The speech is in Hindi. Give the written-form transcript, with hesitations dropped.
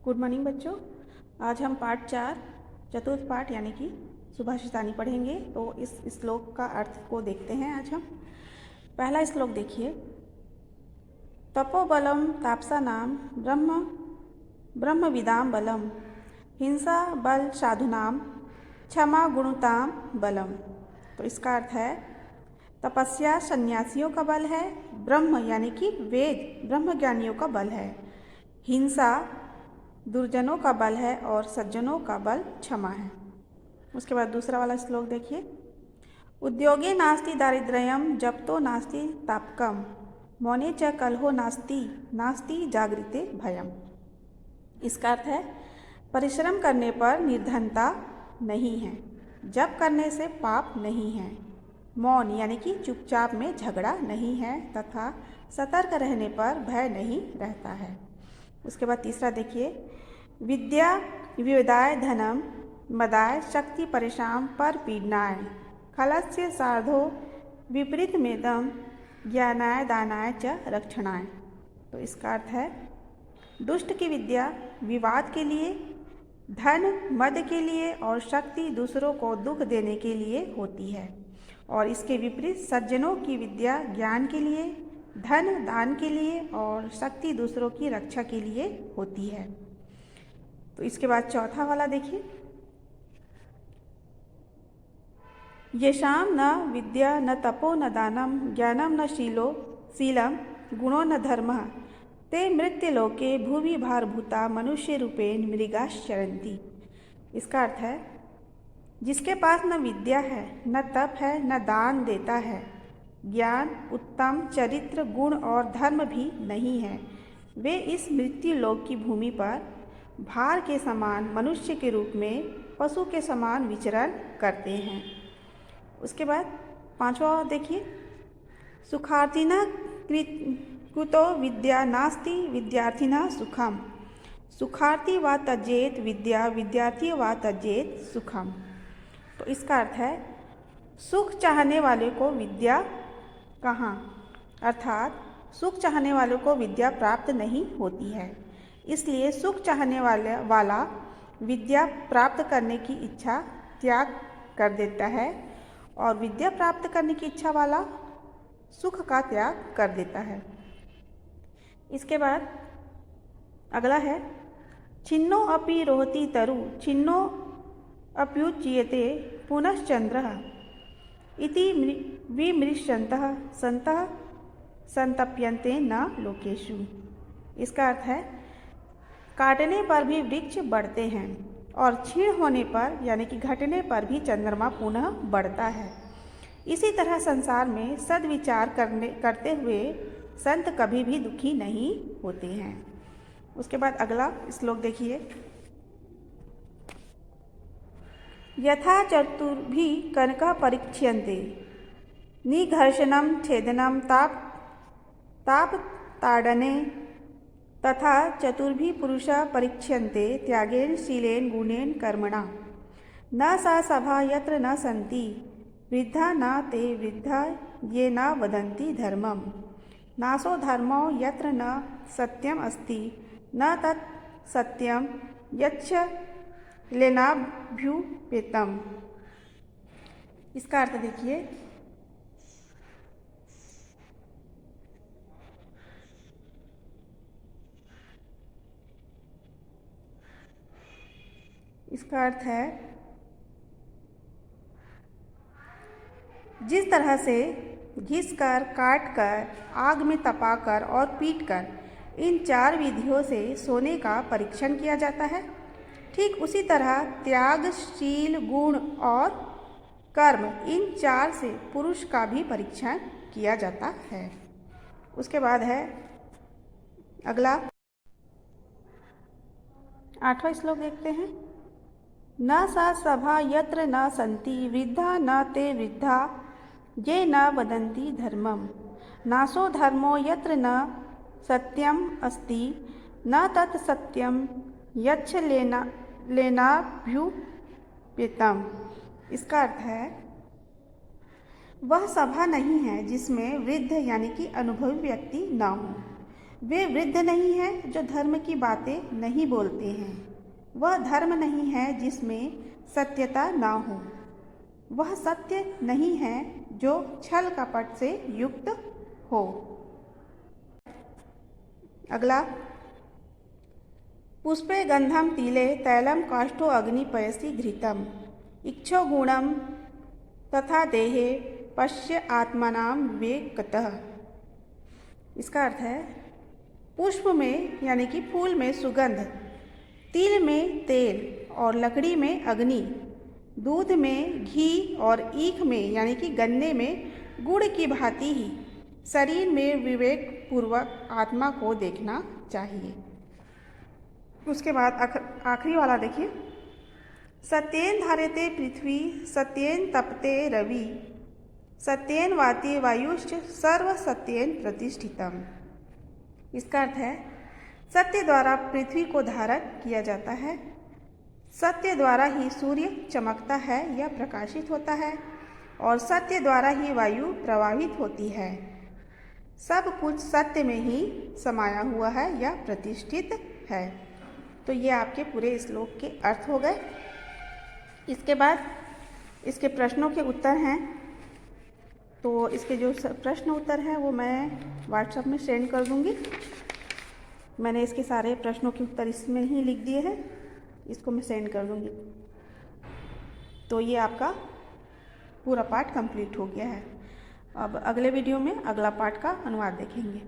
गुड मॉर्निंग बच्चों। आज हम पाठ 4 चतुर्थ पाठ यानी कि सुभाषितानी पढ़ेंगे। तो इस श्लोक का अर्थ को देखते हैं। आज हम पहला श्लोक देखिए। तपोबलम तापसानाम ब्रह्म ब्रह्मविदाम बलम हिंसा बल साधुनाम क्षमा गुणताम बलम। तो इसका अर्थ है तपस्या सन्यासियों का बल है, ब्रह्म यानी कि वेद ब्रह्म ज्ञानियों का बल है, हिंसा दुर्जनों का बल है और सज्जनों का बल क्षमा है। उसके बाद दूसरा वाला श्लोक देखिए। उद्योगे नास्ति दारिद्र्यम जप्तो नास्ति तापकम मौने च कलहो नास्ति नास्ति जागृते भयम। इसका अर्थ है परिश्रम करने पर निर्धनता नहीं है, जप करने से पाप नहीं है, मौन यानी कि चुपचाप में झगड़ा नहीं है तथा सतर्क रहने पर भय नहीं रहता है। उसके बाद तीसरा देखिए। विद्या विविदाय धनम मदाय शक्ति परेशान पर पीडनाय खलस्य साधो विपरीत मेदम ज्ञानाय दानाय च रक्षणाय। तो इसका अर्थ है दुष्ट की विद्या विवाद के लिए, धन मद के लिए और शक्ति दूसरों को दुख देने के लिए होती है, और इसके विपरीत सज्जनों की विद्या ज्ञान के लिए, धन दान के लिए और शक्ति दूसरों की रक्षा के लिए होती है। तो इसके बाद चौथा वाला देखिए। येषाम न विद्या न तपो न दानम ज्ञानम न शीलम गुणो न धर्मः ते मृत्युलोके भुवि भारभूता मनुष्य रूपेण मृगाश्चरन्ति। इसका अर्थ है जिसके पास न विद्या है, न तप है, न दान देता है, ज्ञान उत्तम चरित्र गुण और धर्म भी नहीं है, वे इस मृत्यु लोक की भूमि पर भार के समान मनुष्य के रूप में पशु के समान विचरण करते हैं। उसके बाद पांचवा देखिए। सुखार्थिना कृतो विद्या नास्ति विद्यार्थिना सुखम सुखार्थी वा तजेत विद्या विद्यार्थी वा तजेत सुखम। तो इसका अर्थ है सुख चाहने वाले को विद्या कहाँ, अर्थात सुख चाहने वालों को विद्या प्राप्त नहीं होती है, इसलिए सुख चाहने वाला विद्या प्राप्त करने की इच्छा त्याग कर देता है और विद्या प्राप्त करने की इच्छा वाला सुख का त्याग कर देता है। इसके बाद अगला है छिन्नो अपि रोहति तरु छिन्नो अप्युच्यते पुनश्चंद्रः इति विमृश्यन्तः सन्तः संतप्यन्ते न लोकेषु। इसका अर्थ है काटने पर भी वृक्ष बढ़ते हैं और क्षीण होने पर यानी कि घटने पर भी चंद्रमा पुनः बढ़ता है। इसी तरह संसार में सद्विचार करते हुए संत कभी भी दुखी नहीं होते हैं। उसके बाद अगला श्लोक देखिए। यथा चतुर्भिः कनकः परीक्ष्यन्ते निघर्षणं छेदनं तापताडने तथा चतुर्भिः पुरुषाः परीक्ष्यन्ते त्यागेन शीलेन गुणेन कर्मणा न सा सभा यत्र न सन्ति वृद्धा न ते वृद्धा ये न वदन्ति धर्मं नासो धर्मो यत्र न सत्यम अस्ति न तत् सत्यम यच्च लेनाभ्युपेतम। इसका अर्थ देखिए। इसका अर्थ है जिस तरह से घिसकर, काटकर, आग में तपाकर और पीटकर इन 4 विधियों से सोने का परीक्षण किया जाता है, ठीक उसी तरह त्याग, शील, गुण और कर्म इन 4 से पुरुष का भी परीक्षण किया जाता है। उसके बाद है अगला 8वां श्लोक देखते हैं। न सा सभा यत्र न सन्ति वृद्धा न ते वृद्धा ये न वदन्ति धर्मं नासो धर्मो यत्र न सत्यम अस्ति न तत् सत्यम यच्छ लेनाभ्युपेतम। इसका अर्थ है वह सभा नहीं है जिसमें वृद्ध यानी कि अनुभवी व्यक्ति न हो, वे वृद्ध नहीं हैं जो धर्म की बातें नहीं बोलते हैं। वह धर्म नहीं है जिसमें सत्यता ना हो। वह सत्य नहीं है जो छल कपट से युक्त हो। अगला, पुष्पे गंधम तिले तैलम काष्ठो अग्नि पयसि घृतम इक्षो गुणम तथा देहे पश्य आत्मनाम विवेकतः। इसका अर्थ है, पुष्प में यानी कि फूल में सुगंध, तिल में तेल और लकड़ी में अग्नि, दूध में घी और ईख में यानी कि गन्ने में गुड़ की भांति ही शरीर में विवेक पूर्वक आत्मा को देखना चाहिए। उसके बाद आखिरी वाला देखिए, सत्येन धार्यते पृथ्वी सत्येन तपते रवि सत्येन वाति वायुश्च सर्व सत्येन प्रतिष्ठितम। इसका अर्थ है, सत्य द्वारा पृथ्वी को धारण किया जाता है, सत्य द्वारा ही सूर्य चमकता है या प्रकाशित होता है और सत्य द्वारा ही वायु प्रवाहित होती है। सब कुछ सत्य में ही समाया हुआ है या प्रतिष्ठित है। तो ये आपके पूरे श्लोक के अर्थ हो गए। इसके बाद इसके प्रश्नों के उत्तर हैं, तो इसके जो प्रश्न उत्तर हैं वो मैं व्हाट्सएप में सेंड कर दूँगी। मैंने इसके सारे प्रश्नों के उत्तर इसमें ही लिख दिए हैं, इसको मैं सेंड कर दूँगी। तो ये आपका पूरा पाठ कंप्लीट हो गया है। अब अगले वीडियो में अगला पाठ का अनुवाद देखेंगे।